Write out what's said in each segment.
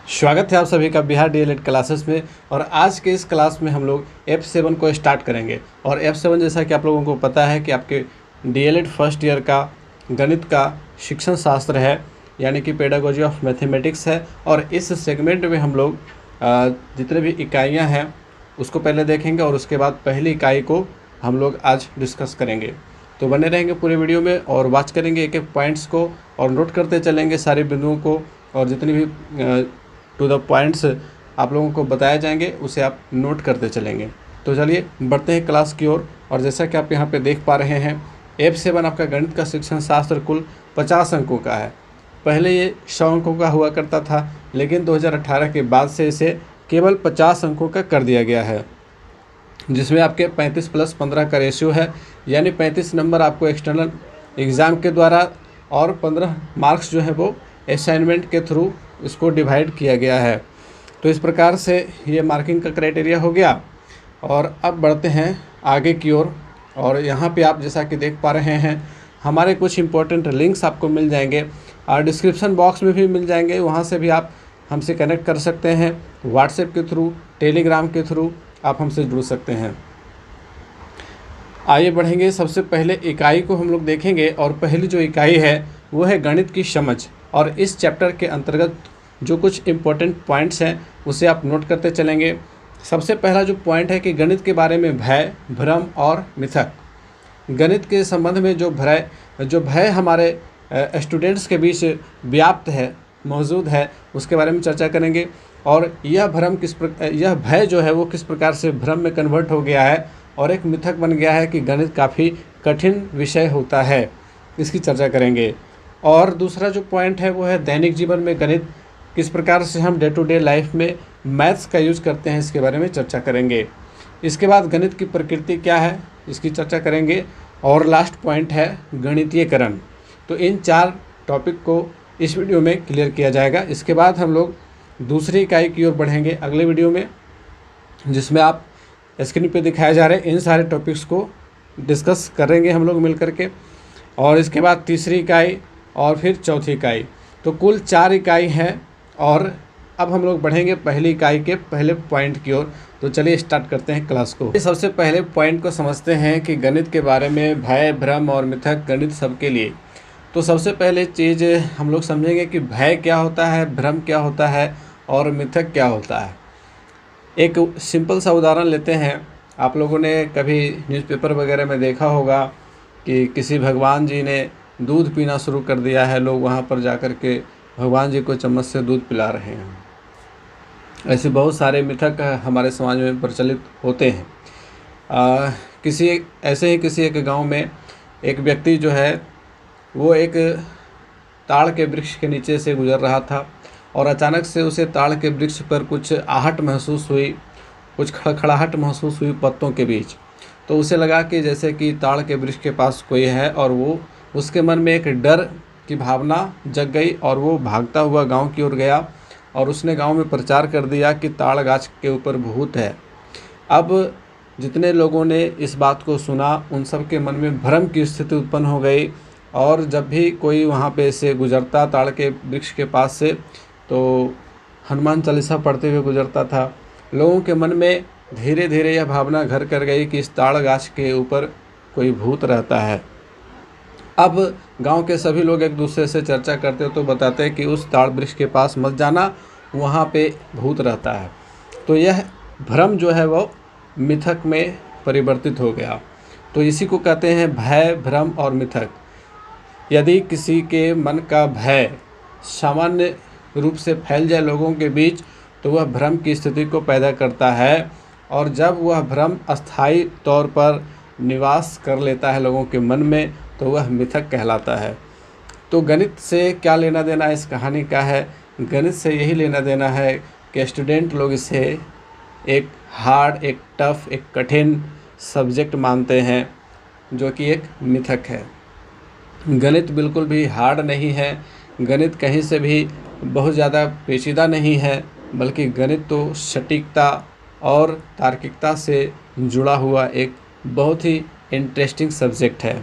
स्वागत है आप सभी का बिहार डीएलएड क्लासेस में। और आज के इस क्लास में हम लोग F7 को स्टार्ट करेंगे। और F7 जैसा कि आप लोगों को पता है कि आपके डीएलएड फर्स्ट ईयर का गणित का शिक्षण शास्त्र है, यानी कि पेडागोजी ऑफ मैथमेटिक्स है। और इस सेगमेंट में हम लोग जितने भी इकाइयाँ हैं उसको पहले देखेंगे और उसके बाद पहली इकाई को हम लोग आज डिस्कस करेंगे। तो बने रहेंगे पूरे वीडियो में और वॉच करेंगे एक एक पॉइंट्स को और नोट करते चलेंगे सारे बिंदुओं को, और जितनी भी टू द पॉइंट्स आप लोगों को बताए जाएंगे उसे आप नोट करते चलेंगे। तो चलिए बढ़ते हैं क्लास की ओर। और जैसा कि आप यहाँ पे देख पा रहे हैं, F7 आपका गणित का शिक्षण शास्त्र कुल 50 अंकों का है। पहले ये 100 अंकों का हुआ करता था, लेकिन 2018 के बाद से इसे केवल 50 अंकों का कर दिया गया है, जिसमें आपके 35 + 15 का रेशियो है, यानी 35 नंबर आपको एक्सटर्नल एग्ज़ाम के द्वारा और 15 मार्क्स जो है वो असाइनमेंट के थ्रू इसको डिवाइड किया गया है। तो इस प्रकार से ये मार्किंग का क्राइटेरिया हो गया। और अब बढ़ते हैं आगे की ओर। और यहाँ पे आप जैसा कि देख पा रहे हैं, हमारे कुछ इंपॉर्टेंट लिंक्स आपको मिल जाएंगे और डिस्क्रिप्शन बॉक्स में भी मिल जाएंगे। वहाँ से भी आप हमसे कनेक्ट कर सकते हैं, व्हाट्सएप के थ्रू, टेलीग्राम के थ्रू आप हमसे जुड़ सकते हैं। आइए बढ़ेंगे। सबसे पहले इकाई को हम लोग देखेंगे और पहली जो इकाई है वो है गणित की समझ। और इस चैप्टर के अंतर्गत जो कुछ इम्पोर्टेंट पॉइंट्स हैं उसे आप नोट करते चलेंगे। सबसे पहला जो पॉइंट है कि गणित के बारे में भय, भ्रम और मिथक। गणित के संबंध में जो भय हमारे स्टूडेंट्स के बीच व्याप्त है, मौजूद है, उसके बारे में चर्चा करेंगे। और यह भय जो है वो किस प्रकार से भ्रम में कन्वर्ट हो गया है और एक मिथक बन गया है कि गणित काफ़ी कठिन विषय होता है, इसकी चर्चा करेंगे। और दूसरा जो पॉइंट है वो है दैनिक जीवन में गणित किस प्रकार से हम डे टू डे लाइफ में मैथ्स का यूज़ करते हैं, इसके बारे में चर्चा करेंगे। इसके बाद गणित की प्रकृति क्या है, इसकी चर्चा करेंगे। और लास्ट पॉइंट है गणितीयकरण। तो इन 4 टॉपिक को इस वीडियो में क्लियर किया जाएगा। इसके बाद हम लोग दूसरी इकाई की ओर बढ़ेंगे अगले वीडियो में, जिसमें आप स्क्रीन पे दिखाए जा रहे इन सारे टॉपिक्स को डिस्कस करेंगे हम लोग मिल करके। और इसके बाद तीसरी इकाई और फिर चौथी इकाई, तो कुल 4 इकाई हैं। और अब हम लोग बढ़ेंगे पहली इकाई के पहले पॉइंट की ओर। तो चलिए स्टार्ट करते हैं क्लास को। सबसे पहले पॉइंट को समझते हैं कि गणित के बारे में भय, भ्रम और मिथक गणित सबके लिए। तो सबसे पहले चीज़ हम लोग समझेंगे कि भय क्या होता है, भ्रम क्या होता है और मिथक क्या होता है। एक सिंपल सा उदाहरण लेते हैं। आप लोगों ने कभी न्यूज़पेपर वगैरह में देखा होगा कि किसी भगवान जी ने दूध पीना शुरू कर दिया है, लोग वहाँ पर जाकर के भगवान जी को चम्मच से दूध पिला रहे हैं। ऐसे बहुत सारे मिथक हमारे समाज में प्रचलित होते हैं। किसी एक गांव में एक व्यक्ति जो है वो एक ताड़ के वृक्ष के नीचे से गुजर रहा था और अचानक से उसे ताड़ के वृक्ष पर कुछ आहट महसूस हुई, कुछ खड़खड़ाहट महसूस हुई पत्तों के बीच। तो उसे लगा कि जैसे कि ताड़ के वृक्ष के पास कोई है, और उसके मन में एक डर की भावना जग गई और वो भागता हुआ गांव की ओर गया और उसने गांव में प्रचार कर दिया कि ताड़ गाछ के ऊपर भूत है। अब जितने लोगों ने इस बात को सुना उन सब के मन में भ्रम की स्थिति उत्पन्न हो गई। और जब भी कोई वहाँ पे से गुजरता ताड़ के वृक्ष के पास से, तो हनुमान चालीसा पढ़ते हुए गुजरता था। लोगों के मन में धीरे धीरे यह भावना घर कर गई कि इस ताड़ गाछ के ऊपर कोई भूत रहता है। अब गांव के सभी लोग एक दूसरे से चर्चा करते तो बताते कि उस ताड़ वृक्ष के पास मत जाना, वहाँ पे भूत रहता है। तो यह भ्रम जो है वो मिथक में परिवर्तित हो गया। तो इसी को कहते हैं भय, भ्रम और मिथक। यदि किसी के मन का भय सामान्य रूप से फैल जाए लोगों के बीच, तो वह भ्रम की स्थिति को पैदा करता है। और जब वह भ्रम अस्थायी तौर पर निवास कर लेता है लोगों के मन में, तो वह मिथक कहलाता है। तो गणित से क्या लेना देना इस कहानी का है? गणित से यही लेना देना है कि स्टूडेंट लोग इसे एक हार्ड, एक टफ, एक कठिन सब्जेक्ट मानते हैं, जो कि एक मिथक है। गणित बिल्कुल भी हार्ड नहीं है, गणित कहीं से भी बहुत ज़्यादा पेचीदा नहीं है, बल्कि गणित तो सटीकता और तार्किकता से जुड़ा हुआ एक बहुत ही इंटरेस्टिंग सब्जेक्ट है।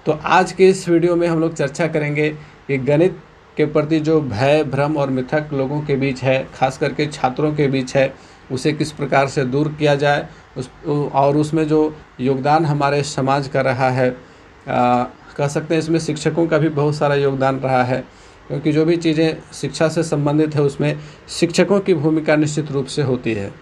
तो आज के इस वीडियो में हम लोग चर्चा करेंगे कि गणित के प्रति जो भय, भ्रम और मिथक लोगों के बीच है, खास करके छात्रों के बीच है, उसे किस प्रकार से दूर किया जाए, और उसमें जो योगदान हमारे समाज का रहा है, कह सकते हैं इसमें शिक्षकों का भी बहुत सारा योगदान रहा है, क्योंकि जो भी चीज़ें शिक्षा से संबंधित है उसमें शिक्षकों की भूमिका निश्चित रूप से होती है।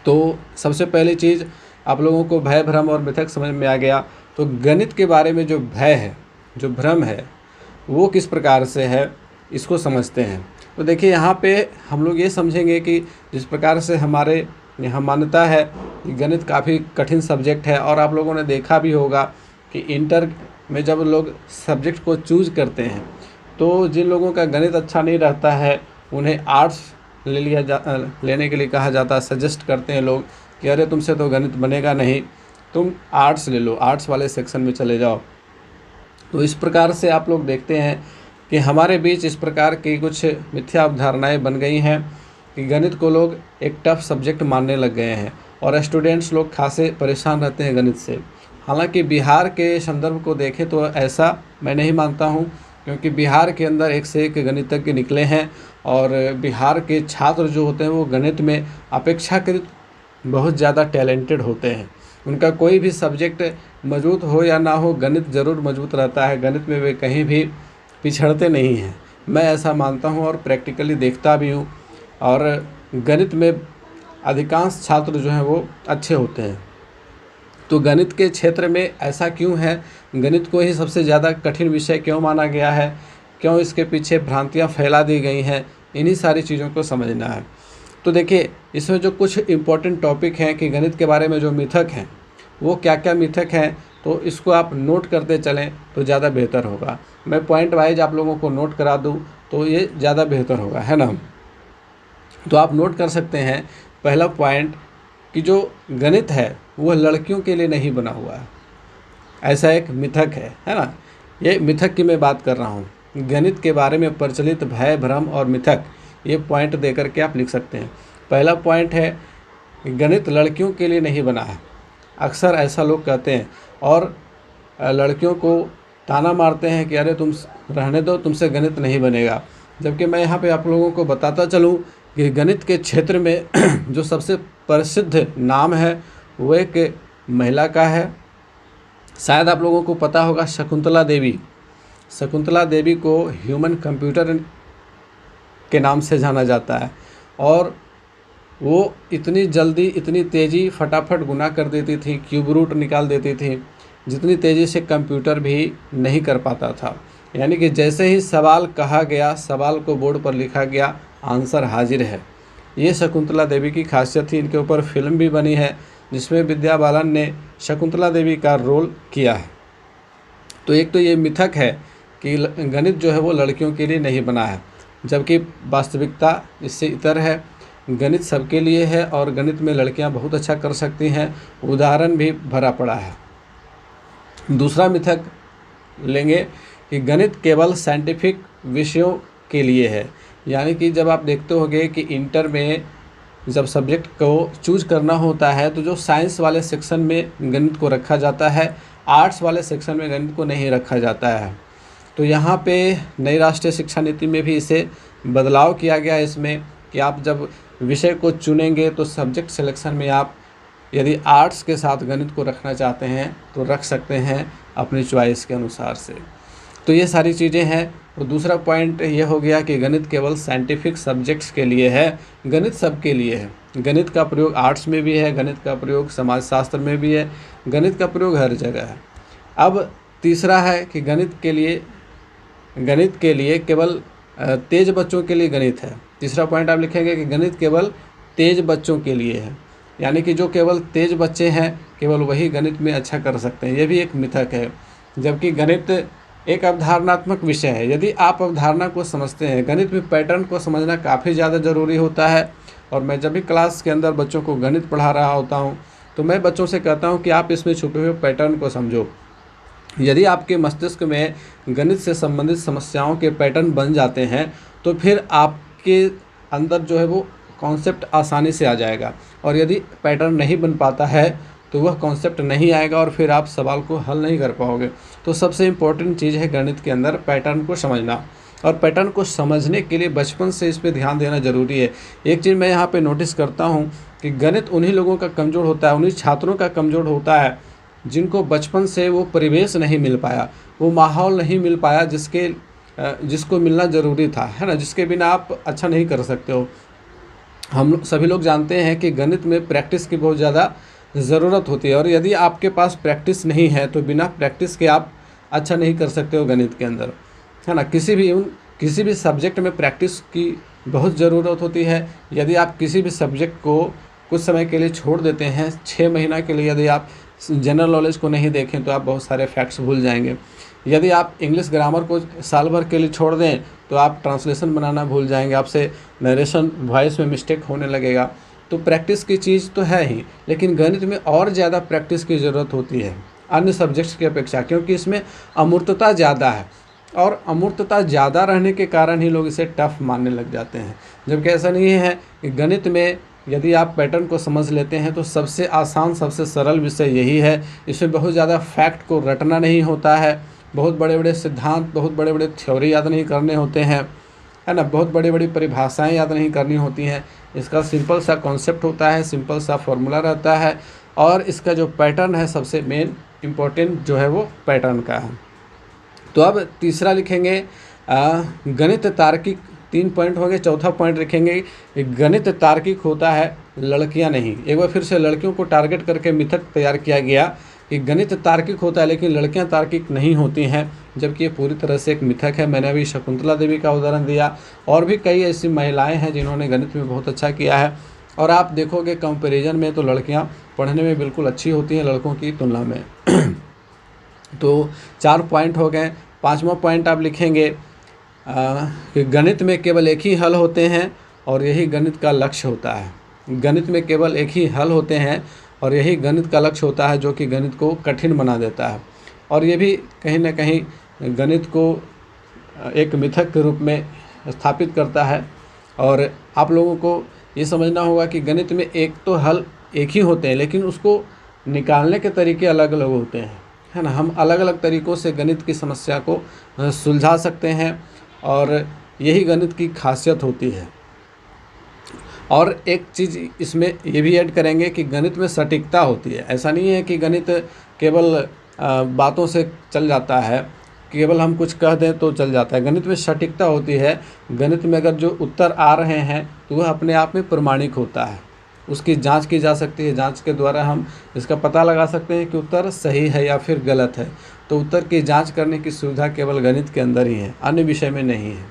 तो सबसे पहली चीज़, आप लोगों को भय, भ्रम और मिथक समझ में आ गया। तो गणित के बारे में जो भय है, जो भ्रम है, वो किस प्रकार से है, इसको समझते हैं। तो देखिए, यहाँ पे हम लोग ये समझेंगे कि जिस प्रकार से हमारे यहाँ मान्यता है कि गणित काफ़ी कठिन सब्जेक्ट है, और आप लोगों ने देखा भी होगा कि इंटर में जब लोग सब्जेक्ट को चूज़ करते हैं तो जिन लोगों का गणित अच्छा नहीं रहता है उन्हें आर्ट्स लेने के लिए कहा जाता है, सजेस्ट करते हैं लोग कि अरे तुमसे तो गणित बनेगा नहीं, तुम आर्ट्स ले लो, आर्ट्स वाले सेक्शन में चले जाओ। तो इस प्रकार से आप लोग देखते हैं कि हमारे बीच इस प्रकार की कुछ मिथ्या अवधारणाएं बन गई हैं कि गणित को लोग एक टफ सब्जेक्ट मानने लग गए हैं, और स्टूडेंट्स लोग खासे परेशान रहते हैं गणित से। हालांकि बिहार के संदर्भ को देखें तो ऐसा मैं नहीं मानता हूं, क्योंकि बिहार के अंदर एक से एक गणितज्ञ निकले हैं, और बिहार के छात्र जो होते हैं वो गणित में अपेक्षाकृत बहुत ज़्यादा टैलेंटेड होते हैं। उनका कोई भी सब्जेक्ट मजबूत हो या ना हो, गणित ज़रूर मजबूत रहता है। गणित में वे कहीं भी पिछड़ते नहीं हैं, मैं ऐसा मानता हूं और प्रैक्टिकली देखता भी हूं। और गणित में अधिकांश छात्र जो हैं वो अच्छे होते हैं। तो गणित के क्षेत्र में ऐसा क्यों है, गणित को ही सबसे ज़्यादा कठिन विषय क्यों माना गया है, क्यों इसके पीछे भ्रांतियाँ फैला दी गई हैं, इन्हीं सारी चीज़ों को समझना है। तो देखिए, इसमें जो कुछ इम्पोर्टेंट टॉपिक हैं कि गणित के बारे में जो मिथक हैं वो क्या क्या मिथक हैं, तो इसको आप नोट करते चलें तो ज़्यादा बेहतर होगा। मैं पॉइंट वाइज आप लोगों को नोट करा दूँ तो ये ज़्यादा बेहतर होगा, है ना। तो आप नोट कर सकते हैं, पहला पॉइंट कि जो गणित है वह लड़कियों के लिए नहीं बना हुआ है, ऐसा एक मिथक है ना। ये मिथक की मैं बात कर रहा हूँ। गणित के बारे में प्रचलित भय, भ्रम और मिथक, ये पॉइंट दे करके आप लिख सकते हैं। पहला पॉइंट है गणित लड़कियों के लिए नहीं बना है। अक्सर ऐसा लोग कहते हैं और लड़कियों को ताना मारते हैं कि अरे तुम रहने दो, तुमसे गणित नहीं बनेगा। जबकि मैं यहाँ पे आप लोगों को बताता चलूँ कि गणित के क्षेत्र में जो सबसे प्रसिद्ध नाम है वो एक महिला का है। शायद आप लोगों को पता होगा, शकुंतला देवी। शकुंतला देवी को ह्यूमन कंप्यूटर के नाम से जाना जाता है, और वो इतनी जल्दी, इतनी तेज़ी, फटाफट गुना कर देती थी, क्यूब रूट निकाल देती थी, जितनी तेज़ी से कंप्यूटर भी नहीं कर पाता था। यानी कि जैसे ही सवाल कहा गया, सवाल को बोर्ड पर लिखा गया, आंसर हाजिर है। ये शकुंतला देवी की खासियत थी। इनके ऊपर फिल्म भी बनी है जिसमें विद्या बालन ने शकुंतला देवी का रोल किया है। तो एक तो ये मिथक है कि गणित जो है वो लड़कियों के लिए नहीं बना है, जबकि वास्तविकता इससे इतर है। गणित सबके लिए है और गणित में लड़कियां बहुत अच्छा कर सकती हैं, उदाहरण भी भरा पड़ा है। दूसरा मिथक लेंगे कि गणित केवल साइंटिफिक विषयों के लिए है। यानी कि जब आप देखते होंगे कि इंटर में जब सब्जेक्ट को चूज करना होता है तो जो साइंस वाले सेक्शन में गणित को रखा जाता है, आर्ट्स वाले सेक्शन में गणित को नहीं रखा जाता है। तो यहाँ पे नई राष्ट्रीय शिक्षा नीति में भी इसे बदलाव किया गया है इसमें कि आप जब विषय को चुनेंगे तो सब्जेक्ट सिलेक्शन में आप यदि आर्ट्स के साथ गणित को रखना चाहते हैं तो रख सकते हैं अपनी चॉइस के अनुसार से। तो ये सारी चीज़ें हैं। तो दूसरा पॉइंट ये हो गया कि गणित केवल साइंटिफिक सब्जेक्ट्स के लिए है, गणित सबके लिए है। गणित का प्रयोग आर्ट्स में भी है, गणित का प्रयोग समाजशास्त्र में भी है, गणित का प्रयोग हर जगह है। अब तीसरा है कि गणित के लिए केवल तेज बच्चों के लिए गणित है। तीसरा पॉइंट आप लिखेंगे कि गणित केवल तेज बच्चों के लिए है, यानी कि जो केवल तेज बच्चे हैं केवल वही गणित में अच्छा कर सकते हैं। ये भी एक मिथक है, जबकि गणित एक अवधारणात्मक विषय है। यदि आप अवधारणा को समझते हैं, गणित में पैटर्न को समझना काफ़ी ज़्यादा ज़रूरी होता है। और मैं जब भी क्लास के अंदर बच्चों को गणित पढ़ा रहा होता हूँ तो मैं बच्चों से कहता हूँ कि आप इसमें छुपे हुए पैटर्न को समझो। यदि आपके मस्तिष्क में गणित से संबंधित समस्याओं के पैटर्न बन जाते हैं तो फिर आपके अंदर जो है वो कॉन्सेप्ट आसानी से आ जाएगा, और यदि पैटर्न नहीं बन पाता है तो वह कॉन्सेप्ट नहीं आएगा और फिर आप सवाल को हल नहीं कर पाओगे। तो सबसे इम्पोर्टेंट चीज़ है गणित के अंदर पैटर्न को समझना। और पैटर्न को समझने के लिए बचपन से इस पे ध्यान देना ज़रूरी है। एक चीज़ मैं यहाँ पे नोटिस करता हूँ कि गणित उन्हीं लोगों का कमज़ोर होता है, उन्हीं छात्रों का कमज़ोर होता है जिनको बचपन से वो परिवेश नहीं मिल पाया, वो माहौल नहीं मिल पाया जिसको मिलना ज़रूरी था, है ना, जिसके बिना आप अच्छा नहीं कर सकते हो। हम सभी लोग जानते हैं कि गणित में प्रैक्टिस की बहुत ज़्यादा ज़रूरत होती है, और यदि आपके पास प्रैक्टिस नहीं है तो बिना प्रैक्टिस के आप अच्छा नहीं कर सकते हो गणित के अंदर, है ना। किसी भी सब्जेक्ट में प्रैक्टिस की बहुत ज़रूरत होती है। यदि आप किसी भी सब्जेक्ट को कुछ समय के लिए छोड़ देते हैं, 6 महीना के लिए, यदि आप जनरल नॉलेज को नहीं देखें तो आप बहुत सारे फैक्ट्स भूल जाएंगे। यदि आप इंग्लिश ग्रामर को साल भर के लिए छोड़ दें तो आप ट्रांसलेशन बनाना भूल जाएंगे, आपसे नरेशन वॉइस में मिस्टेक होने लगेगा। तो प्रैक्टिस की चीज़ तो है ही, लेकिन गणित में और ज़्यादा प्रैक्टिस की ज़रूरत होती है अन्य सब्जेक्ट्स की अपेक्षा, क्योंकि इसमें अमूर्तता ज़्यादा है, और अमूर्तता ज़्यादा रहने के कारण ही लोग इसे टफ मानने लग जाते हैं। जबकि ऐसा नहीं है कि गणित में यदि आप पैटर्न को समझ लेते हैं तो सबसे आसान, सबसे सरल विषय यही है। इसमें बहुत ज़्यादा फैक्ट को रटना नहीं होता है, बहुत बड़े बड़े सिद्धांत, बहुत बड़े बड़े थ्योरी याद नहीं करने होते हैं, है ना, बहुत बड़ी बड़ी परिभाषाएं याद नहीं करनी होती हैं। इसका सिंपल सा कॉन्सेप्ट होता है, सिंपल सा फॉर्मूला रहता है, और इसका जो पैटर्न है सबसे मेन इम्पोर्टेंट जो है वो पैटर्न का है। तो अब तीसरा लिखेंगे गणित तार्किक। 3 पॉइंट हो गए। चौथा पॉइंट लिखेंगे गणित तार्किक होता है, लड़कियां नहीं। एक बार फिर से लड़कियों को टारगेट करके मिथक तैयार किया गया कि गणित तार्किक होता है लेकिन लड़कियां तार्किक नहीं होती हैं, जबकि ये पूरी तरह से एक मिथक है। मैंने अभी शकुंतला देवी का उदाहरण दिया, और भी कई ऐसी महिलाएं हैं जिन्होंने गणित में बहुत अच्छा किया है। और आप देखोगे कंपैरिजन में तो लड़कियां पढ़ने में बिल्कुल अच्छी होती हैं लड़कों की तुलना में। तो 4 पॉइंट हो गए। 5वां पॉइंट आप लिखेंगे कि गणित में केवल एक ही हल होते हैं और यही गणित का लक्ष्य होता है। गणित में केवल एक ही हल होते हैं और यही गणित का लक्ष्य होता है, जो कि गणित को कठिन बना देता है। और ये भी कहीं ना कहीं गणित को एक मिथक के रूप में स्थापित करता है। और आप लोगों को ये समझना होगा कि गणित में एक तो हल एक ही होते हैं, लेकिन उसको निकालने के तरीके अलग अलग होते हैं, है ना। हम अलग अलग तरीक़ों से गणित की समस्या को सुलझा सकते हैं, और यही गणित की खासियत होती है। और एक चीज़ इसमें ये भी ऐड करेंगे कि गणित में सटीकता होती है। ऐसा नहीं है कि गणित केवल बातों से चल जाता है, केवल हम कुछ कह दें तो चल जाता है। गणित में सटीकता होती है। गणित में अगर जो उत्तर आ रहे हैं तो वह अपने आप में प्रमाणिक होता है, उसकी जांच की जा सकती है। जांच के द्वारा हम इसका पता लगा सकते हैं कि उत्तर सही है या फिर गलत है। तो उत्तर की जांच करने की सुविधा केवल गणित के अंदर ही है, अन्य विषय में नहीं है।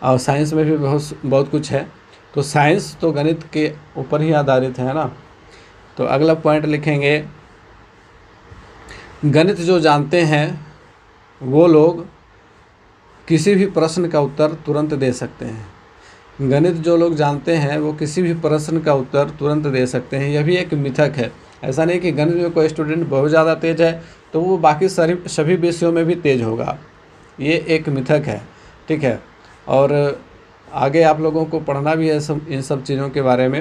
और साइंस में भी बहुत कुछ है। तो साइंस तो गणित के ऊपर ही आधारित है ना। तो अगला पॉइंट लिखेंगे गणित जो जानते हैं वो लोग किसी भी प्रश्न का उत्तर तुरंत दे सकते हैं। गणित जो लोग जानते हैं वो किसी भी प्रश्न का उत्तर तुरंत दे सकते हैं। यह भी एक मिथक है। ऐसा नहीं कि गणित में कोई स्टूडेंट बहुत ज़्यादा तेज़ है तो वो बाकी सभी विषयों में भी तेज़ होगा, ये एक मिथक है, ठीक है। और आगे आप लोगों को पढ़ना भी है इन सब चीज़ों के बारे में।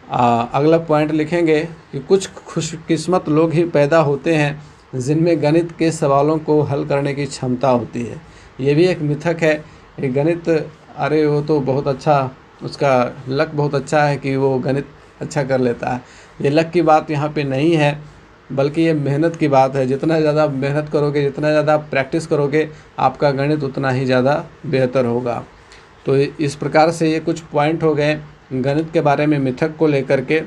अगला पॉइंट लिखेंगे कि कुछ खुशकिस्मत लोग ही पैदा होते हैं जिनमें गणित के सवालों को हल करने की क्षमता होती है। ये भी एक मिथक है। ये गणित, अरे वो तो बहुत अच्छा, उसका लक बहुत अच्छा है कि वो गणित अच्छा कर लेता है। ये लक की बात यहाँ पे नहीं है, बल्कि ये मेहनत की बात है। जितना ज़्यादा मेहनत करोगे, जितना ज़्यादा प्रैक्टिस करोगे, आपका गणित उतना ही ज़्यादा बेहतर होगा। तो इस प्रकार से ये कुछ पॉइंट हो गए गणित के बारे में मिथक को लेकर के।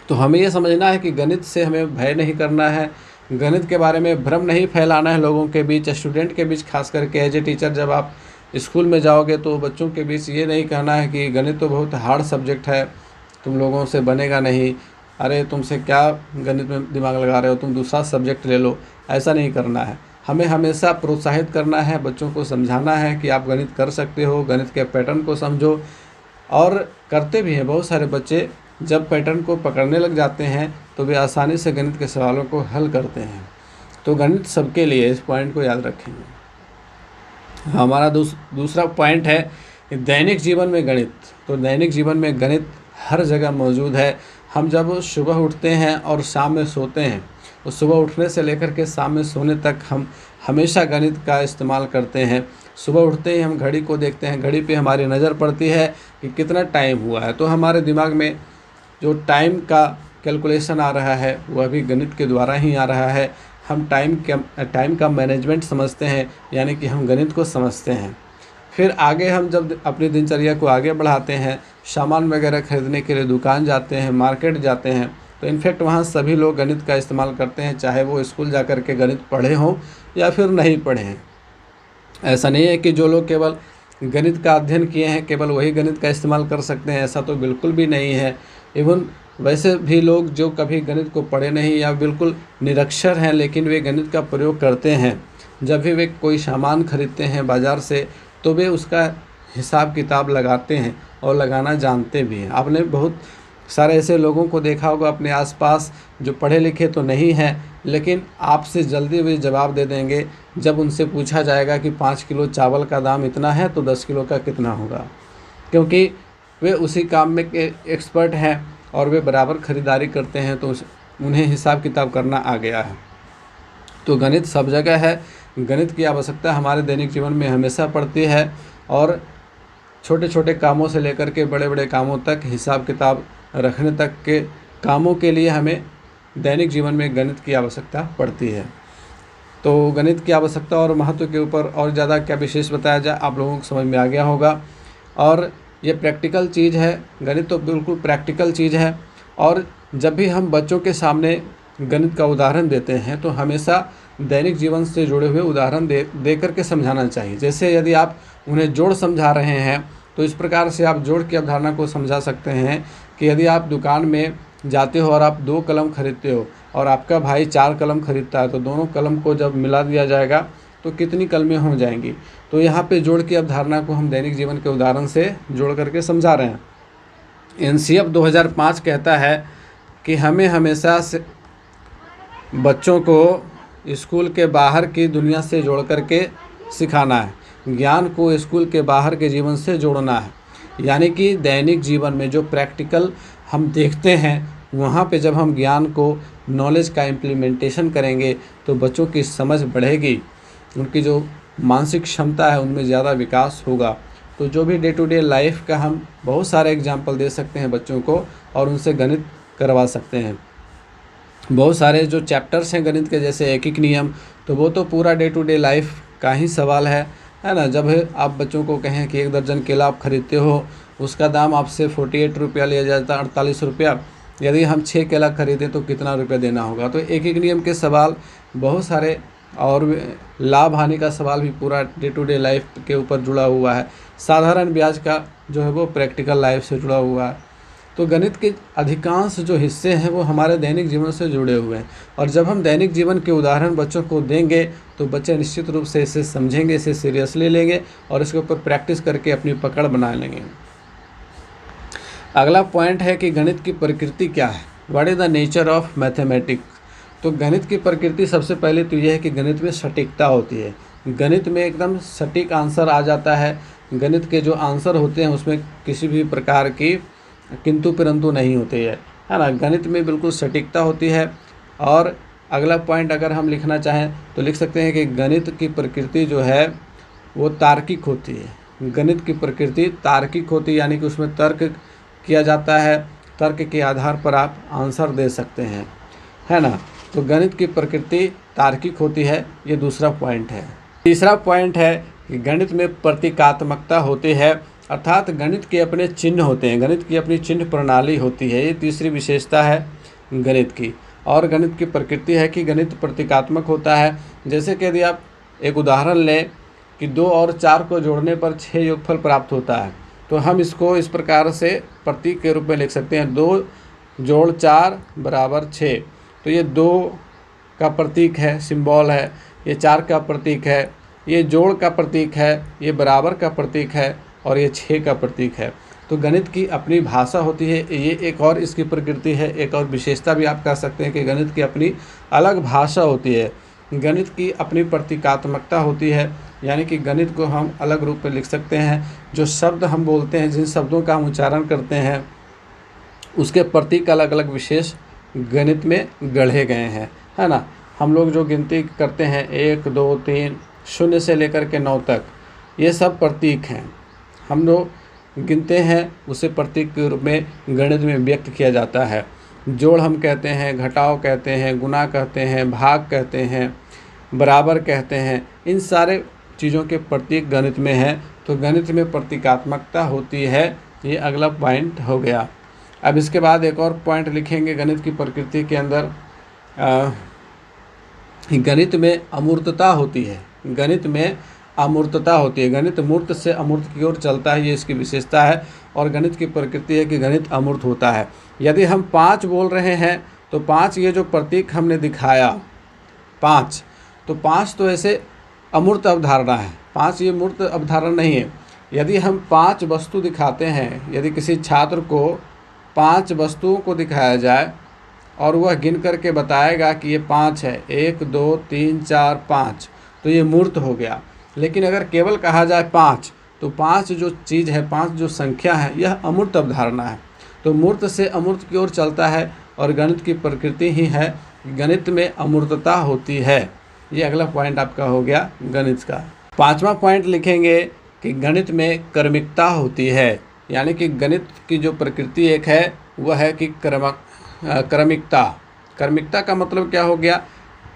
तो हमें ये समझना है कि गणित से हमें भय नहीं करना है, गणित के बारे में भ्रम नहीं फैलाना है लोगों के बीच, स्टूडेंट के बीच खास करके। एज ए टीचर जब आप स्कूल में जाओगे तो बच्चों के बीच ये नहीं कहना है कि गणित तो बहुत हार्ड सब्जेक्ट है, तुम लोगों से बनेगा नहीं, अरे तुमसे क्या गणित में दिमाग लगा रहे हो, तुम दूसरा सब्जेक्ट ले लो। ऐसा नहीं करना है। हमें हमेशा प्रोत्साहित करना है, बच्चों को समझाना है कि आप गणित कर सकते हो, गणित के पैटर्न को समझो। और करते भी हैं बहुत सारे बच्चे, जब पैटर्न को पकड़ने लग जाते हैं तो वे आसानी से गणित के सवालों को हल करते हैं। तो गणित सबके लिए, इस पॉइंट को याद रखेंगे। हमारा दूसरा पॉइंट है दैनिक जीवन में गणित। तो दैनिक जीवन में गणित हर जगह मौजूद है। हम जब सुबह उठते हैं और शाम में सोते हैं, तो सुबह उठने से लेकर के शाम में सोने तक हमेशा गणित का इस्तेमाल करते हैं। सुबह उठते ही हम घड़ी को देखते हैं, घड़ी पे हमारी नज़र पड़ती है कि कितना टाइम हुआ है, तो हमारे दिमाग में जो टाइम का कैलकुलेशन आ रहा है वह भी गणित के द्वारा ही आ रहा है। हम टाइम का मैनेजमेंट समझते हैं, यानी कि हम गणित को समझते हैं। फिर आगे हम जब अपनी दिनचर्या को आगे बढ़ाते हैं, सामान वगैरह खरीदने के लिए दुकान जाते हैं, मार्केट जाते हैं, तो इनफैक्ट वहाँ सभी लोग गणित का इस्तेमाल करते हैं, चाहे वो स्कूल जा कर के गणित पढ़े हों या फिर नहीं पढ़े हैं। ऐसा नहीं है कि जो लोग केवल गणित का अध्ययन किए हैं केवल वही गणित का इस्तेमाल कर सकते हैं, ऐसा तो बिल्कुल भी नहीं है। इवन वैसे भी लोग जो कभी गणित को पढ़े नहीं या बिल्कुल निरक्षर हैं, लेकिन वे गणित का प्रयोग करते हैं। जब भी वे कोई सामान खरीदते हैं बाज़ार से, तो वे उसका हिसाब किताब लगाते हैं और लगाना जानते भी हैं। आपने बहुत सारे ऐसे लोगों को देखा होगा अपने आसपास जो पढ़े लिखे तो नहीं हैं, लेकिन आपसे जल्दी वे जवाब दे देंगे जब उनसे पूछा जाएगा कि 5 किलो चावल का दाम इतना है तो 10 किलो का कितना होगा, क्योंकि वे उसी काम में के एक्सपर्ट हैं और वे बराबर ख़रीदारी करते हैं, तो उन्हें हिसाब किताब करना आ गया है। तो गणित सब जगह है। गणित की आवश्यकता हमारे दैनिक जीवन में हमेशा पड़ती है, और छोटे छोटे कामों से लेकर के बड़े बड़े कामों तक, हिसाब किताब रखने तक के कामों के लिए हमें दैनिक जीवन में गणित की आवश्यकता पड़ती है। तो गणित की आवश्यकता और महत्व के ऊपर और ज़्यादा क्या विशेष बताया जाए, आप लोगों को समझ में आ गया होगा। और ये प्रैक्टिकल चीज़ है, गणित तो बिल्कुल प्रैक्टिकल चीज़ है। और जब भी हम बच्चों के सामने गणित का उदाहरण देते हैं तो हमेशा दैनिक जीवन से जुड़े हुए उदाहरण दे करके समझाना चाहिए। जैसे यदि आप उन्हें जोड़ समझा रहे हैं तो इस प्रकार से आप जोड़ की अवधारणा को समझा सकते हैं कि यदि आप दुकान में जाते हो और आप 2 कलम खरीदते हो और आपका भाई 4 कलम खरीदता है, तो दोनों कलम को जब मिला दिया जाएगा तो कितनी कलमें हो जाएंगी। तो यहाँ पे जोड़ की अवधारणा को हम दैनिक जीवन के उदाहरण से जोड़ करके समझा रहे हैं। एनसीएफ 2005 कहता है कि हमें हमेशा से बच्चों को स्कूल के बाहर की दुनिया से जोड़ करके सिखाना है, ज्ञान को स्कूल के बाहर के जीवन से जोड़ना है। यानी कि दैनिक जीवन में जो प्रैक्टिकल हम देखते हैं वहाँ पे जब हम ज्ञान को, नॉलेज का इम्प्लीमेंटेशन करेंगे तो बच्चों की समझ बढ़ेगी, उनकी जो मानसिक क्षमता है उनमें ज़्यादा विकास होगा। तो जो भी डे टू डे लाइफ का हम बहुत सारे एग्जाम्पल दे सकते हैं बच्चों को और उनसे गणित करवा सकते हैं। बहुत सारे जो चैप्टर्स हैं गणित के, जैसे एक नियम, तो वो तो पूरा डे टू डे लाइफ का ही सवाल है ना। जब आप बच्चों को कहें कि 1 दर्जन केला आप खरीदते हो, उसका दाम आपसे 48 रुपया लिया जाता है, 48 रुपया। यदि हम 6 केला खरीदें तो कितना रुपया देना होगा। तो एक नियम के सवाल बहुत सारे, और लाभ हानि का सवाल भी पूरा डे टू डे लाइफ के ऊपर जुड़ा हुआ है। साधारण ब्याज का जो है वो प्रैक्टिकल लाइफ से जुड़ा हुआ है। तो गणित के अधिकांश जो हिस्से हैं वो हमारे दैनिक जीवन से जुड़े हुए हैं, और जब हम दैनिक जीवन के उदाहरण बच्चों को देंगे तो बच्चे निश्चित रूप से इसे समझेंगे, इसे सीरियसली लेंगे और इसके ऊपर प्रैक्टिस करके अपनी पकड़ बना लेंगे। अगला पॉइंट है कि गणित की प्रकृति क्या है, what is the nature of mathematics. तो गणित की प्रकृति सबसे पहले तो यह है कि गणित में सटीकता होती है। गणित में एकदम सटीक आंसर आ जाता है। गणित के जो आंसर होते हैं उसमें किसी भी प्रकार की किंतु परंतु नहीं होती है ना। गणित में बिल्कुल सटीकता होती है। और अगला पॉइंट अगर हम लिखना चाहें तो लिख सकते हैं कि गणित की प्रकृति जो है वो तार्किक होती है। गणित की प्रकृति तार्किक होती है, यानी कि उसमें तर्क किया जाता है, तर्क के आधार पर आप आंसर दे सकते हैं, है ना। तो गणित की प्रकृति तार्किक होती है, ये दूसरा पॉइंट है। तीसरा पॉइंट है कि गणित में प्रतीकात्मकता होती है, अर्थात गणित के अपने चिन्ह होते हैं, गणित की अपनी चिन्ह प्रणाली होती है। ये तीसरी विशेषता है गणित की। और गणित की प्रकृति है कि गणित प्रतीकात्मक होता है। जैसे कि यदि आप एक उदाहरण लें कि 2 और 4 को जोड़ने पर 6 योगफल प्राप्त होता है, तो हम इसको इस प्रकार से प्रतीक के रूप में लिख सकते हैं, 2 जोड़ 4 बराबर 6। तो ये 2 का प्रतीक है, सिंबल है, ये 4 का प्रतीक है, ये जोड़ का प्रतीक है, ये बराबर का प्रतीक है और ये 6 का प्रतीक है। तो गणित की अपनी भाषा होती है, ये एक और इसकी प्रकृति है। एक और विशेषता भी आप कह सकते हैं कि गणित की अपनी अलग भाषा होती है, गणित की अपनी प्रतीकात्मकता होती है। यानी कि गणित को हम अलग रूप में लिख सकते हैं। जो शब्द हम बोलते हैं, जिन शब्दों का हम उच्चारण करते हैं, उसके प्रतीक अलग अलग विशेष गणित में गढ़े गए हैं, है ना। हम लोग जो गिनती करते हैं 1 2 3 शून्य से लेकर के 9 तक, ये सब प्रतीक हैं। हम लोग गिनते हैं, उसे प्रतीक के रूप में गणित में व्यक्त किया जाता है। जोड़ हम कहते हैं, घटाव कहते हैं, गुना कहते हैं, भाग कहते हैं, बराबर कहते हैं, इन सारे चीज़ों के प्रतीक गणित में हैं। तो गणित में प्रतीकात्मकता होती है, ये अगला पॉइंट हो गया। अब इसके बाद एक और पॉइंट लिखेंगे गणित की प्रकृति के अंदर। गणित में अमूर्तता होती है, गणित में अमूर्तता होती है। गणित मूर्त से अमूर्त की ओर चलता है, ये इसकी विशेषता है। और गणित की प्रकृति है कि गणित अमूर्त होता है। यदि हम 5 बोल रहे हैं तो 5 ये जो प्रतीक हमने दिखाया 5, तो 5 तो ऐसे अमूर्त अवधारणा है, 5 ये मूर्त अवधारणा नहीं है। यदि हम 5 वस्तु दिखाते हैं, यदि किसी छात्र को 5 वस्तुओं को दिखाया जाए और वह गिन करके बताएगा कि ये 5 है, 1 2 3 4 5, तो ये मूर्त हो गया। लेकिन अगर केवल कहा जाए 5, तो 5 जो चीज़ है, 5 जो संख्या है, यह अमूर्त अवधारणा है। तो मूर्त से अमूर्त की ओर चलता है और गणित की प्रकृति ही है, गणित में अमूर्तता होती है। ये अगला पॉइंट आपका हो गया गणित का। 5वां पॉइंट लिखेंगे कि गणित में क्रमिकता होती है। यानी कि गणित की जो प्रकृति एक है वह है कि क्रमिकता। क्रमिकता का मतलब क्या हो गया?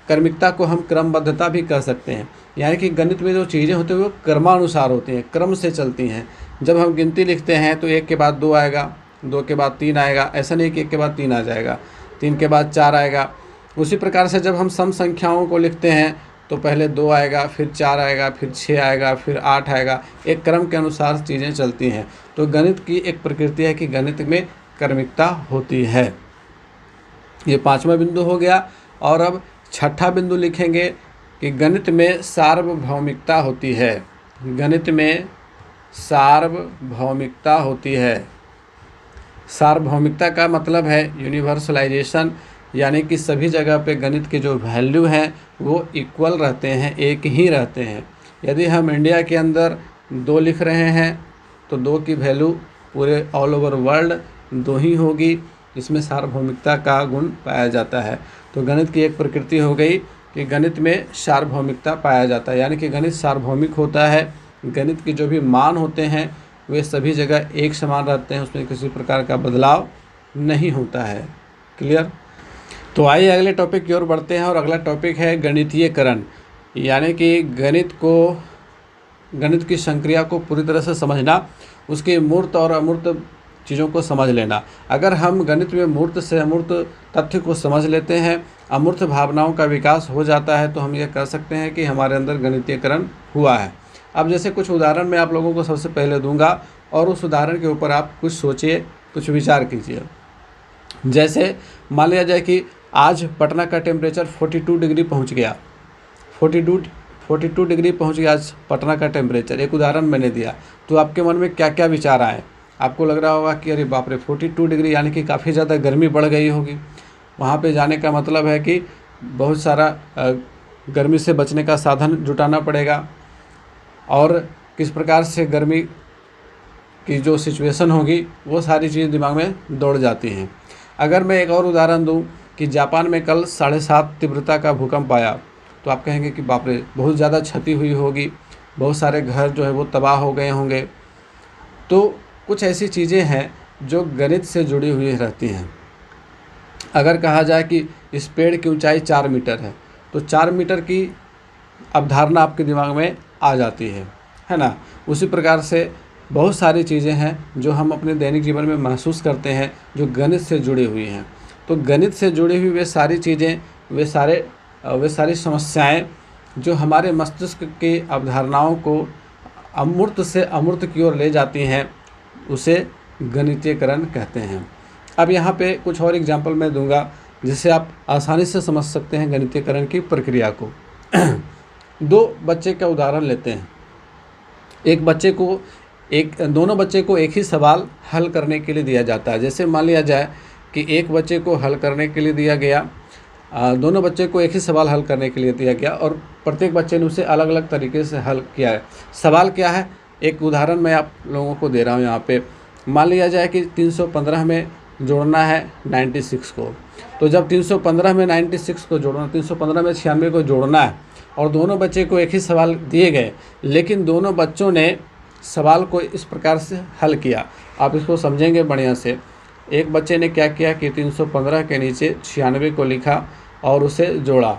क्रमिकता को हम क्रमबद्धता भी कह सकते हैं। यानी कि गणित में जो चीज़ें होती हैं वो क्रमानुसार होती हैं, क्रम से चलती हैं। जब हम गिनती लिखते हैं तो 1 के बाद 2 आएगा, 2 के बाद 3 आएगा, ऐसा नहीं कि 1 के बाद 3 आ जाएगा, 3 के बाद 4 आएगा। उसी प्रकार से जब हम सम संख्याओं को लिखते हैं तो पहले 2 आएगा, फिर 4 आएगा, फिर 6 आएगा, फिर 8 आएगा। एक क्रम के अनुसार चीज़ें चलती हैं। तो गणित की एक प्रकृति है कि गणित में क्रमिकता होती है। ये 5वां बिंदु हो गया। और अब 6ठा बिंदु लिखेंगे कि गणित में सार्वभौमिकता होती है। गणित में सार्वभौमिकता होती है। सार्वभौमिकता का मतलब है यूनिवर्सलाइजेशन, यानी कि सभी जगह पे गणित के जो वैल्यू हैं वो इक्वल रहते हैं, एक ही रहते हैं। यदि हम इंडिया के अंदर 2 लिख रहे हैं तो 2 की वैल्यू पूरे ऑल ओवर वर्ल्ड 2 ही होगी। इसमें सार्वभौमिकता का गुण पाया जाता है। तो गणित की एक प्रकृति हो गई कि गणित में सार्वभौमिकता पाया जाता है, यानी कि गणित सार्वभौमिक होता है। गणित के जो भी मान होते हैं वे सभी जगह एक समान रहते हैं, उसमें किसी प्रकार का बदलाव नहीं होता है। क्लियर? तो आइए अगले टॉपिक की ओर बढ़ते हैं। और अगला टॉपिक है गणितीयकरण, यानी कि गणित की संक्रिया को पूरी तरह से समझना, उसके मूर्त और अमूर्त चीज़ों को समझ लेना। अगर हम गणित में मूर्त से अमूर्त तथ्य को समझ लेते हैं, अमूर्त भावनाओं का विकास हो जाता है, तो हम ये कह सकते हैं कि हमारे अंदर गणितीयकरण हुआ है। अब जैसे कुछ उदाहरण मैं आप लोगों को सबसे पहले दूंगा और उस उदाहरण के ऊपर आप कुछ सोचिए, कुछ विचार कीजिए। जैसे मान लिया जाए कि आज पटना का टेम्परेचर 42 डिग्री पहुँच गया। 42 डिग्री पहुँच गया आज पटना का टेम्परेचर। एक उदाहरण मैंने दिया, तो आपके मन में क्या क्या विचार आए? आपको लग रहा होगा कि अरे बाप रे, 42 डिग्री यानी कि काफ़ी ज़्यादा गर्मी बढ़ गई होगी। वहाँ पे जाने का मतलब है कि बहुत सारा गर्मी से बचने का साधन जुटाना पड़ेगा, और किस प्रकार से गर्मी की जो सिचुएशन होगी वो सारी चीज़ दिमाग में दौड़ जाती हैं। अगर मैं एक और उदाहरण दूं कि जापान में कल 7.5 तीव्रता का भूकंप आया, तो आप कहेंगे कि बाप रे, बहुत ज़्यादा क्षति हुई होगी, बहुत सारे घर जो है वो तबाह हो गए होंगे। तो कुछ ऐसी चीज़ें हैं जो गणित से जुड़ी हुई रहती हैं। अगर कहा जाए कि इस पेड़ की ऊंचाई 4 मीटर है, तो 4 मीटर की अवधारणा आपके दिमाग में आ जाती है ना। उसी प्रकार से बहुत सारी चीज़ें हैं जो हम अपने दैनिक जीवन में महसूस करते हैं, जो गणित से जुड़ी हुई हैं। तो गणित से जुड़ी हुई वे सारी चीज़ें, वे सारी समस्याएं जो हमारे मस्तिष्क की अवधारणाओं को अमूर्त से अमूर्त की ओर ले जाती हैं, उसे गणितीयकरण कहते हैं। अब यहाँ पे कुछ और एग्जाम्पल मैं दूंगा जिससे आप आसानी से समझ सकते हैं गणितीयकरण की प्रक्रिया को। 2 बच्चे का उदाहरण लेते हैं। दोनों बच्चे को एक ही सवाल हल करने के लिए दिया जाता है। जैसे मान लिया जाए कि एक बच्चे को हल करने के लिए दिया गया, दोनों बच्चे को एक ही सवाल हल करने के लिए दिया गया और प्रत्येक बच्चे ने उसे अलग अलग तरीके से हल किया है। सवाल क्या है? एक उदाहरण मैं आप लोगों को दे रहा हूँ यहाँ पे। मान लिया जाए कि 315 में जोड़ना है 96 को। तो जब 315 में 96 को जोड़ना, 315 में 96 को जोड़ना है और दोनों बच्चे को एक ही सवाल दिए गए, लेकिन दोनों बच्चों ने सवाल को इस प्रकार से हल किया। आप इसको समझेंगे बढ़िया से। एक बच्चे ने क्या किया कि 315 के नीचे 96 को लिखा और उसे जोड़ा,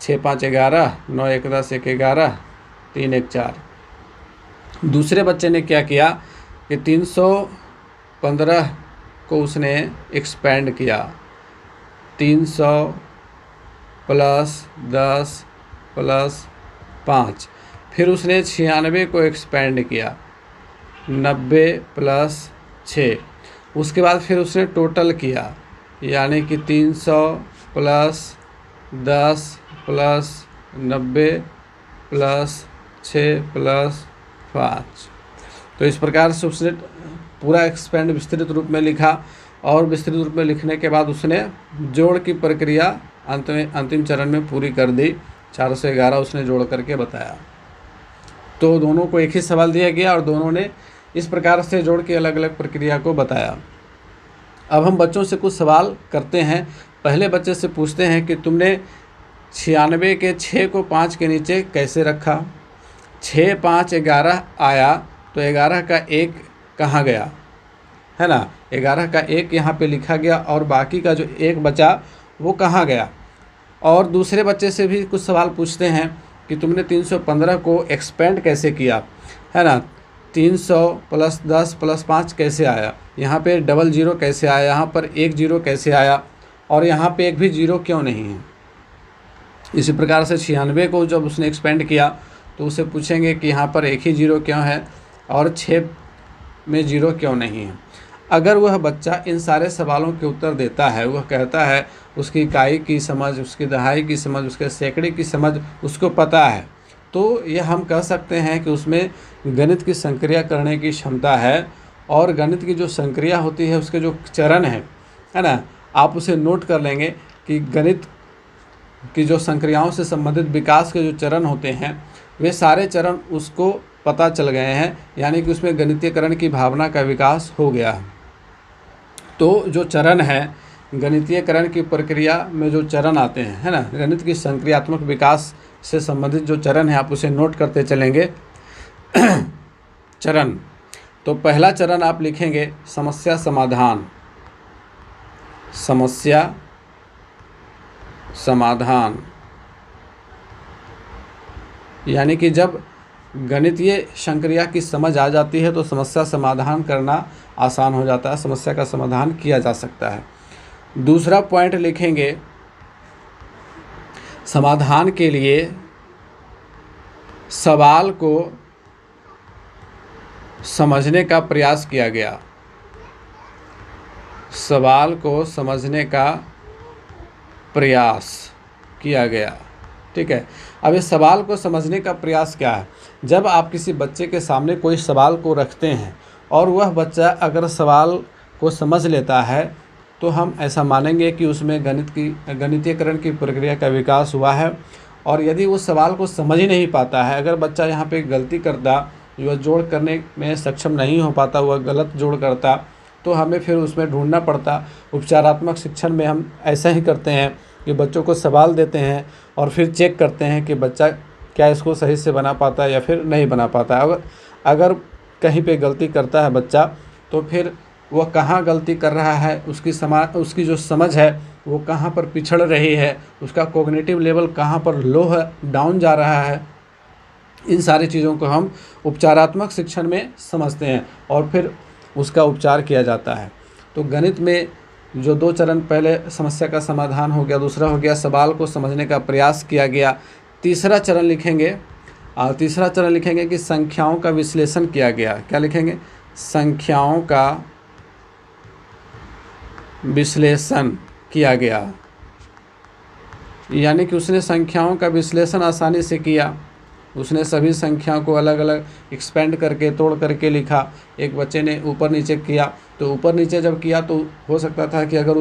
6 5 11, 9 1 10, 1 11, 3 1 4। दूसरे बच्चे ने क्या किया कि 315 को उसने एक्सपेंड किया, 300 प्लस 10 प्लस 5। फिर उसने 96 को एक्सपेंड किया, 90 प्लस 6। उसके बाद फिर उसने टोटल किया, यानी कि 300 प्लस 10 प्लस 90 प्लस 6 प्लस 5। तो इस प्रकार से उसने पूरा एक्सपेंड विस्तृत रूप में लिखा और विस्तृत रूप में लिखने के बाद उसने जोड़ की प्रक्रिया अंतिम चरण में पूरी कर दी। 411 उसने जोड़ करके बताया। तो दोनों को एक ही सवाल दिया गया और दोनों ने इस प्रकार से जोड़ के अलग अलग प्रक्रिया को बताया। अब हम बच्चों से कुछ सवाल करते हैं। पहले बच्चे से पूछते हैं कि तुमने 96 के 6 को 5 के नीचे कैसे रखा। 6 5 11 आया तो 11 का 1 कहाँ गया, है ना। 11 का 1 यहाँ पे लिखा गया और बाकी का जो 1 बचा वो कहाँ गया। और दूसरे बच्चे से भी कुछ सवाल पूछते हैं कि तुमने 315 को एक्सपेंड कैसे किया, है ना। 300 प्लस 10 प्लस 5 कैसे आया, यहाँ पे डबल जीरो कैसे आया, यहाँ पर 1 जीरो कैसे आया और यहाँ पे एक भी जीरो क्यों नहीं है। इसी प्रकार से 96 को जब उसने एक्सपेंड किया तो उसे पूछेंगे कि यहाँ पर एक ही जीरो क्यों है और 6 में जीरो क्यों नहीं है। अगर वह बच्चा इन सारे सवालों के उत्तर देता है, वह कहता है, उसकी इकाई की समझ, उसकी दहाई की समझ, उसके सैकड़े की समझ उसको पता है, तो यह हम कह सकते हैं कि उसमें गणित की संक्रिया करने की क्षमता है। और गणित की जो संक्रिया होती है उसके जो चरण है ना, आप उसे नोट कर लेंगे कि गणित की जो संक्रियाओं से संबंधित विकास के जो चरण होते हैं वे सारे चरण उसको पता चल गए हैं, यानी कि उसमें गणितीयकरण की भावना का विकास हो गया है। तो जो चरण है गणितीयकरण की प्रक्रिया में जो चरण आते हैं, है ना, गणित की संक्रियात्मक विकास से संबंधित जो चरण है आप उसे नोट करते चलेंगे। चरण, तो पहला चरण आप लिखेंगे समस्या समाधान। समस्या समाधान यानी कि जब गणितीय संक्रिया की समझ आ जाती है तो समस्या समाधान करना आसान हो जाता है, समस्या का समाधान किया जा सकता है। दूसरा पॉइंट लिखेंगे समाधान के लिए सवाल को समझने का प्रयास किया गया। सवाल को समझने का प्रयास किया गया, ठीक है। अब इस सवाल को समझने का प्रयास क्या है, जब आप किसी बच्चे के सामने कोई सवाल को रखते हैं और वह बच्चा अगर सवाल को समझ लेता है तो हम ऐसा मानेंगे कि उसमें गणितीयकरण की प्रक्रिया का विकास हुआ है। और यदि वो सवाल को समझ ही नहीं पाता है, अगर बच्चा यहाँ पे गलती करता, वह जोड़ करने में सक्षम नहीं हो पाता, वह गलत जोड़ करता, तो हमें फिर उसमें ढूंढना पड़ता। उपचारात्मक शिक्षण में हम ऐसा ही करते हैं कि बच्चों को सवाल देते हैं और फिर चेक करते हैं कि बच्चा क्या इसको सही से बना पाता है या फिर नहीं बना पाता है। अगर कहीं पे गलती करता है बच्चा तो फिर वह कहाँ गलती कर रहा है, उसकी जो समझ है वो कहाँ पर पिछड़ रही है, उसका कॉग्निटिव लेवल कहाँ पर लो है, डाउन जा रहा है, इन सारी चीज़ों को हम उपचारात्मक शिक्षण में समझते हैं और फिर उसका उपचार किया जाता है। तो गणित में जो दो चरण, पहले समस्या का समाधान हो गया, दूसरा हो गया सवाल को समझने का प्रयास किया गया। तीसरा चरण लिखेंगे कि संख्याओं का विश्लेषण किया गया। क्या लिखेंगे? संख्याओं का विश्लेषण किया गया, यानी कि उसने संख्याओं का विश्लेषण आसानी से किया। उसने सभी संख्याओं को अलग अलग एक्सपेंड करके, तोड़ करके लिखा। एक बच्चे ने ऊपर नीचे किया, तो ऊपर नीचे जब किया तो हो सकता था कि अगर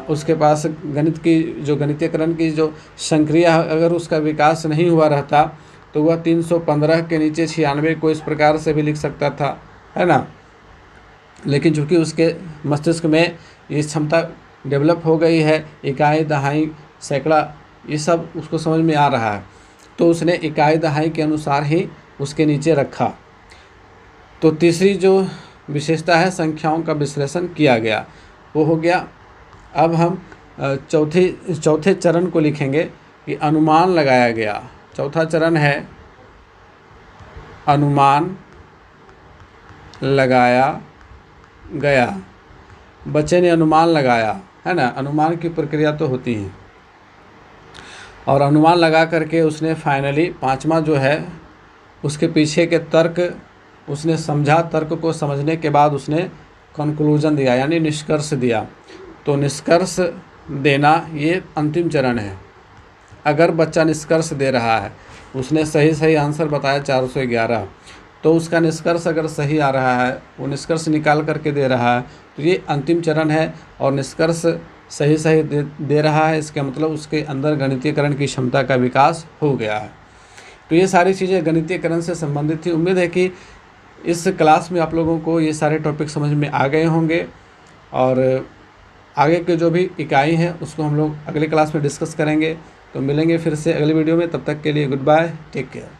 उसके पास गणित की जो गणितीयकरण की जो संक्रिया अगर उसका विकास नहीं हुआ रहता तो वह 315 के नीचे 96 को इस प्रकार से भी लिख सकता था, है ना। लेकिन चूँकि उसके मस्तिष्क में ये क्षमता डेवलप हो गई है, इकाई दहाई सैकड़ा ये सब उसको समझ में आ रहा है, तो उसने इकाई दहाई के अनुसार ही उसके नीचे रखा। तो तीसरी जो विशेषता है, संख्याओं का विश्लेषण किया गया, वो हो गया। अब हम चौथे चरण को लिखेंगे कि अनुमान लगाया गया। चौथा चरण है अनुमान लगाया गया। बच्चे ने अनुमान लगाया, है ना, अनुमान की प्रक्रिया तो होती है, और अनुमान लगा करके उसने फाइनली पांचवा जो है उसके पीछे के तर्क उसने समझा। तर्क को समझने के बाद उसने कंक्लूजन दिया, यानी निष्कर्ष दिया। तो निष्कर्ष देना ये अंतिम चरण है। अगर बच्चा निष्कर्ष दे रहा है, उसने सही आंसर बताया 411, तो उसका निष्कर्ष अगर सही आ रहा है, वो निष्कर्ष निकाल करके दे रहा है, तो ये अंतिम चरण है। और निष्कर्ष सही दे रहा है, इसका मतलब उसके अंदर गणितीयकरण की क्षमता का विकास हो गया है। तो ये सारी चीज़ें गणितीयकरण से संबंधित थी। उम्मीद है कि इस क्लास में आप लोगों को ये सारे टॉपिक समझ में आ गए होंगे, और आगे के जो भी इकाई हैं उसको हम लोग अगले क्लास में डिस्कस करेंगे। तो मिलेंगे फिर से अगले वीडियो में, तब तक के लिए गुड बाय, टेक केयर।